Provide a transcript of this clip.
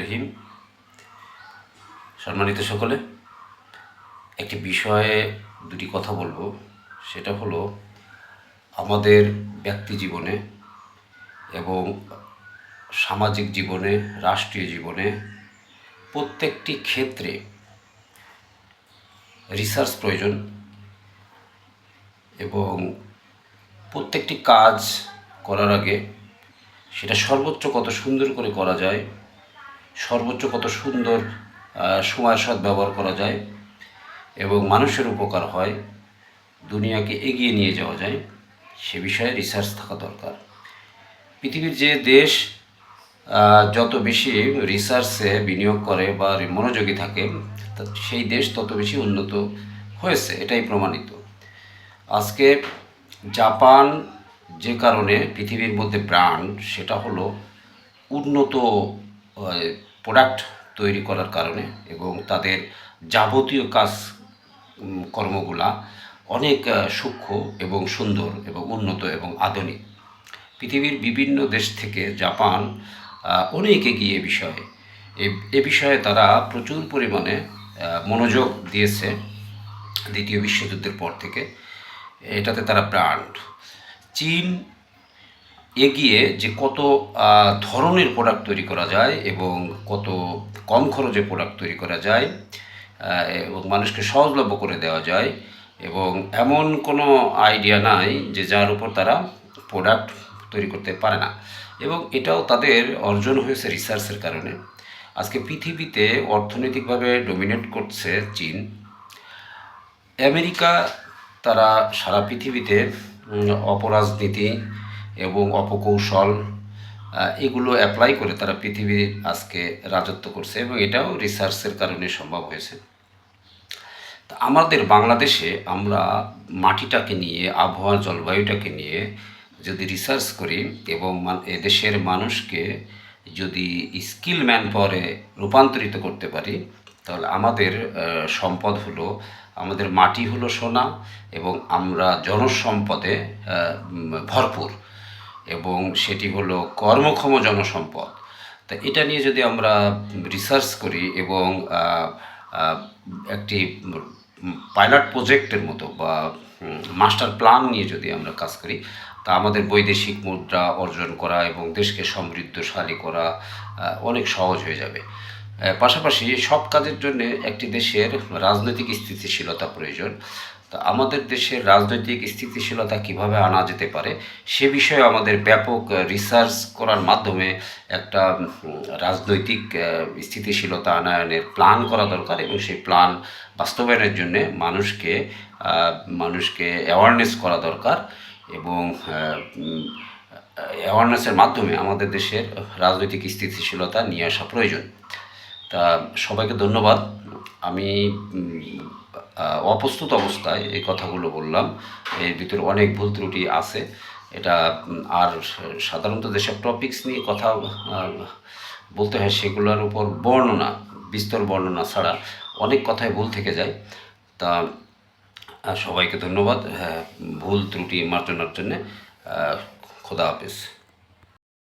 রহিম। সম্মানিত সকলে, একটি বিষয়ে দুটি কথা বলবো। সেটা হলো আমাদের ব্যক্তি জীবনে এবং সামাজিক জীবনে, রাষ্ট্রীয় জীবনে প্রত্যেকটি ক্ষেত্রে রিসার্চ প্রয়োজন এবং প্রত্যেকটি কাজ করার আগে সেটা সর্বোচ্চ কত সুন্দর করে করা যায়, সর্বোচ্চ কত সুন্দর সময়ের সদ্ব্যবহার করা যায় এবং মানুষের উপকার হয়, দুনিয়াকে এগিয়ে নিয়ে যাওয়া যায়, সে বিষয়ে রিসার্চ থাকা দরকার। পৃথিবীর যে দেশ যত বেশি রিসার্চে বিনিয়োগ করে বা মনোযোগী থাকে, সেই দেশ তত বেশি উন্নত হয়েছে, এটাই প্রমাণিত। আজকে জাপান যে কারণে পৃথিবীর মধ্যে ব্র্যান্ড, সেটা হলো উন্নত প্রোডাক্ট তৈরি করার কারণে এবং তাদের যাবতীয় কর্মগুলা অনেক সূক্ষ্ম এবং সুন্দর এবং উন্নত এবং আধুনিক। পৃথিবীর বিভিন্ন দেশ থেকে জাপান অনেক এগিয়ে বিষয়ে এ বিষয়ে তারা প্রচুর পরিমাণে মনোযোগ দিয়েছে দ্বিতীয় বিশ্বযুদ্ধের পর থেকে। এটাতে তারা ব্র্যান্ড। চীন এগিয়ে যে কত ধরনের প্রোডাক্ট তৈরি করা যায় এবং কত কম খরচে প্রোডাক্ট তৈরি করা যায় এবং মানুষকে সহজলভ্য করে দেওয়া যায়, এবং এমন কোনো আইডিয়া নাই যে যার উপর তারা প্রোডাক্ট তৈরি করতে পারে না, এবং এটাও তাদের অর্জন হয়েছে রিসার্চের কারণে। আজকে পৃথিবীতে অর্থনৈতিকভাবে ডমিনেট করছে চীন। আমেরিকা তারা সারা পৃথিবীতে অপরাজনীতি এবং অপকৌশল এগুলো অ্যাপ্লাই করে তারা পৃথিবীর আজকে রাজত্ব করছে, এবং এটাও রিসার্চের কারণে সম্ভব হয়েছে। তা আমাদের বাংলাদেশে আমরা মাটিটাকে নিয়ে, আবহাওয়া জলবায়ুটাকে নিয়ে যদি রিসার্চ করি এবং এদেশের মানুষকে যদি স্কিল ম্যান পাওয়ারে রূপান্তরিত করতে পারি, তাহলে আমাদের সম্পদ হলো, আমাদের মাটি হলো সোনা এবং আমরা জনসম্পদে ভরপুর, এবং সেটি হলো কর্মক্ষম জনসম্পদ। তা এটা নিয়ে যদি আমরা রিসার্চ করি এবং একটি পাইলট প্রজেক্টের মতো বা মাস্টার প্ল্যান নিয়ে যদি আমরা কাজ করি, তা আমাদের বৈদেশিক মুদ্রা অর্জন করা এবং দেশকে সমৃদ্ধশালী করা অনেক সহজ হয়ে যাবে। পাশাপাশি সব কাজের জন্য একটি দেশের রাজনৈতিক স্থিতিশীলতা প্রয়োজন। তা আমাদের দেশের রাজনৈতিক স্থিতিশীলতা কিভাবে আনা যেতে পারে সে বিষয়ে আমাদের ব্যাপক রিসার্চ করার মাধ্যমে একটা রাজনৈতিক স্থিতিশীলতা আনয়নের প্ল্যান করা দরকার, এবং সেই প্ল্যান বাস্তবায়নের জন্যে মানুষকে অ্যাওয়ারনেস করা দরকার, এবং অ্যাওয়ারনেসের মাধ্যমে আমাদের দেশের রাজনৈতিক স্থিতিশীলতা নিয়ে আসা প্রয়োজন। তা সবাইকে ধন্যবাদ। আমি অপ্রস্তুত অবস্থায় এই কথাগুলো বললাম, এর ভিতরে অনেক ভুল ত্রুটি আছে। এটা আর সাধারণত যেসব টপিকস নিয়ে কথা বলতে হয় সেগুলোর উপর বিস্তর বর্ণনা ছাড়া অনেক কথাই ভুল থেকে যায়। তা সবাইকে ধন্যবাদ ভুল ত্রুটি মার্জনার জন্যে। খোদা হাফেজ।